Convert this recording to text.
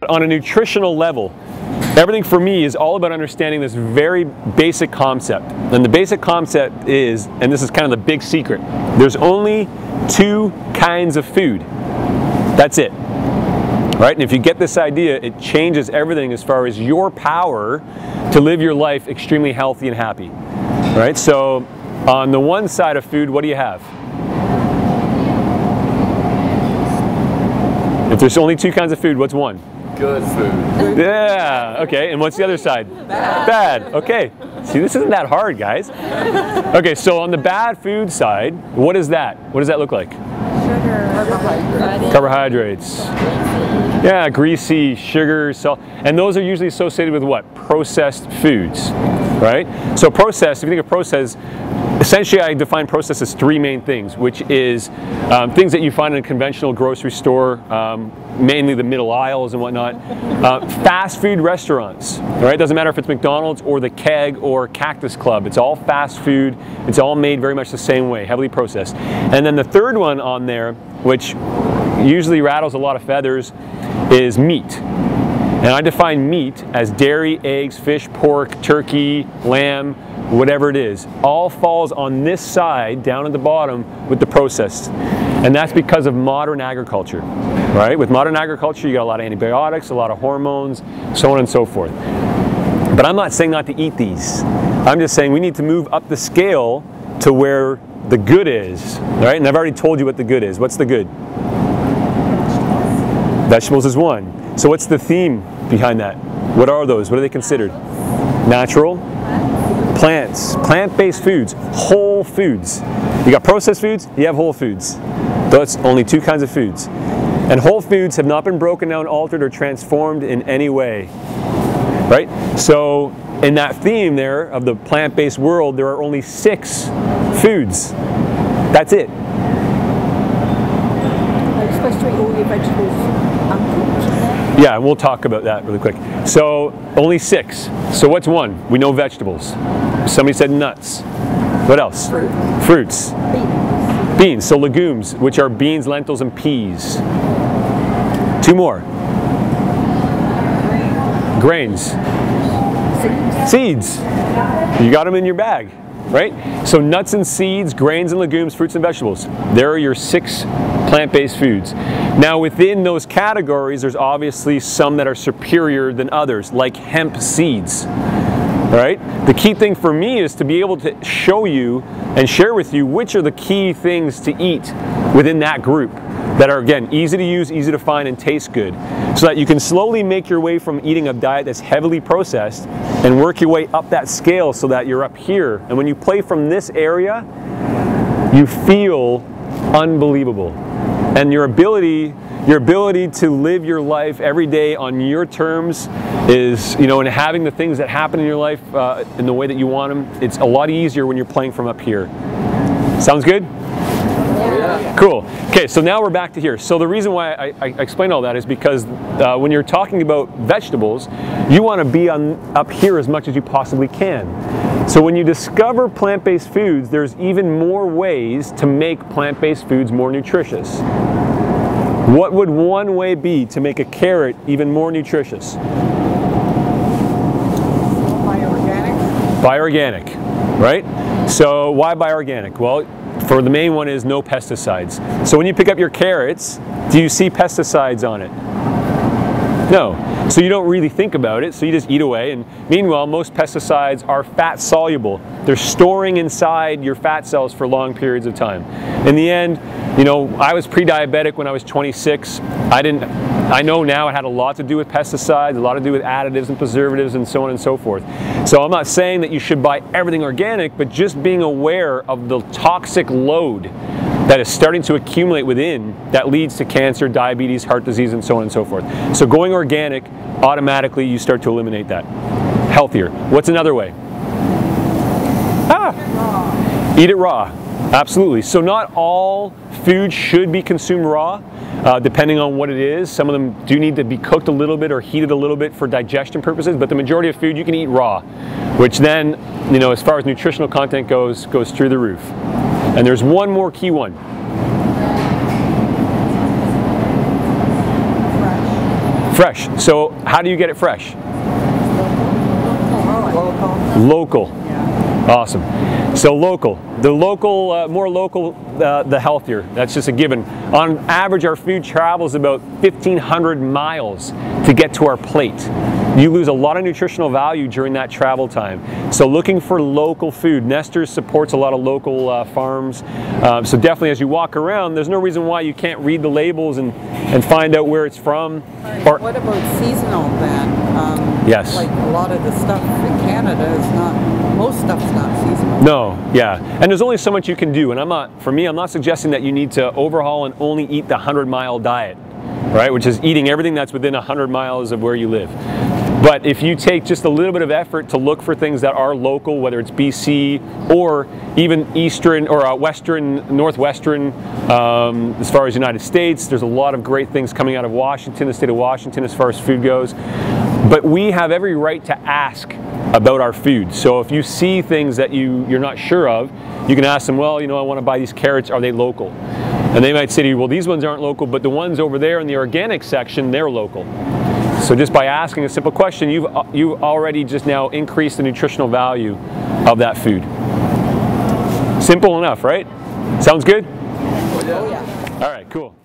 On a nutritional level, everything for me is all about understanding this very basic concept. And the basic concept is, and this is kind of the big secret, there's only 2 kinds of food. That's it. Right? And if you get this idea, it changes everything as far as your power to live your life extremely healthy and happy. Right? So on the one side of food, what do you have? If there's only 2 kinds of food, what's one? Good food. Yeah, okay, and what's the other side? Bad. Okay, see, this isn't that hard, guys. Okay, so on the bad food side, what is that? What does that look like? Sugar, Carbohydrates. Yeah, greasy, sugar, salt, and those are usually associated with what? Processed foods, right? So processed, if you think of processed, essentially I define processed as 3 main things, which is things that you find in a conventional grocery store, mainly the middle aisles and whatnot. Fast food restaurants, right? Doesn't matter if it's McDonald's or the Keg or Cactus Club, it's all fast food, it's all made very much the same way, heavily processed. And then the third one on there, which usually rattles a lot of feathers, is meat. And I define meat as dairy, eggs, fish, pork, turkey, lamb, whatever it is. All falls on this side, down at the bottom, with the processed. And that's because of modern agriculture, right? With modern agriculture, you got a lot of antibiotics, a lot of hormones, so on and so forth. But I'm not saying not to eat these. I'm just saying we need to move up the scale to where the good is, right? And I've already told you what the good is. What's the good? Vegetables is one. So what's the theme behind that? What are those? What are they considered? Natural? Plants. Plant-based foods. Whole foods. You got processed foods, you have whole foods. That's only 2 kinds of foods. And whole foods have not been broken down, altered, or transformed in any way. Right? So in that theme there of the plant-based world, there are only 6 foods. That's it. Are you supposed to eat all your vegetables uncooked? Yeah, and we'll talk about that really quick. So only 6. So what's one? We know vegetables. Somebody said nuts. What else? Fruits. Beans. So legumes, which are beans, lentils, and peas. 2 more. Grains. Seeds. You got them in your bag, right? So nuts and seeds, grains and legumes, fruits and vegetables. There are your 6 plant-based foods. Now within those categories, there's obviously some that are superior than others, like hemp seeds, right? The key thing for me is to be able to show you and share with you which are the key things to eat within that group that are, again, easy to use, easy to find, and taste good, so that you can slowly make your way from eating a diet that's heavily processed and work your way up that scale so that you're up here. And when you play from this area, you feel unbelievable. And your ability to live your life every day on your terms is, you know, and having the things that happen in your life in the way that you want them, it's a lot easier when you're playing from up here. Sounds good? Yeah. Cool. Okay, so now we're back to here. So the reason why I explained all that is because when you're talking about vegetables, you want to be up here as much as you possibly can. So when you discover plant-based foods, there's even more ways to make plant-based foods more nutritious. What would one way be to make a carrot even more nutritious? Buy organic. Buy organic, right? So why buy organic? Well, for the main one is no pesticides. So when you pick up your carrots, do you see pesticides on it? No. So you don't really think about it, so you just eat away. And meanwhile, most pesticides are fat soluble. They're storing inside your fat cells for long periods of time. In the end, you know, I was pre-diabetic when I was 26. I know now it had a lot to do with pesticides, a lot to do with additives and preservatives and so on and so forth. So I'm not saying that you should buy everything organic, but just being aware of the toxic load that is starting to accumulate within that leads to cancer, diabetes, heart disease, and so on and so forth. So going organic, automatically you start to eliminate that. Healthier. What's another way? Eat it raw. Absolutely. So not all food should be consumed raw, depending on what it is. Some of them do need to be cooked a little bit or heated a little bit for digestion purposes, but the majority of food you can eat raw, which then, you know, as far as nutritional content goes through the roof. And there's one more key one. Fresh. So how do you get it fresh? Local. Awesome. So local. The local, more local, the healthier. That's just a given. On average, our food travels about 1,500 miles to get to our plate. You lose a lot of nutritional value during that travel time. So looking for local food. Nesters supports a lot of local farms. So definitely as you walk around, there's no reason why you can't read the labels and find out where it's from. Or what about seasonal then? Yes. Like a lot of the stuff in Canada is not, most stuff's not seasonal. No, yeah. And there's only so much you can do. And for me, I'm not suggesting that you need to overhaul and only eat the 100-mile diet, right? Which is eating everything that's within 100 miles of where you live. But if you take just a little bit of effort to look for things that are local, whether it's BC or even eastern or western, northwestern, as far as United States, there's a lot of great things coming out of Washington, the state of Washington, as far as food goes. But we have every right to ask about our food. So if you see things that you're not sure of, you can ask them, well, you know, I want to buy these carrots, are they local? And they might say to you, well, these ones aren't local, but the ones over there in the organic section, they're local. So just by asking a simple question, you've already just now increased the nutritional value of that food. Simple enough, right? Sounds good? Oh yeah. All right, cool.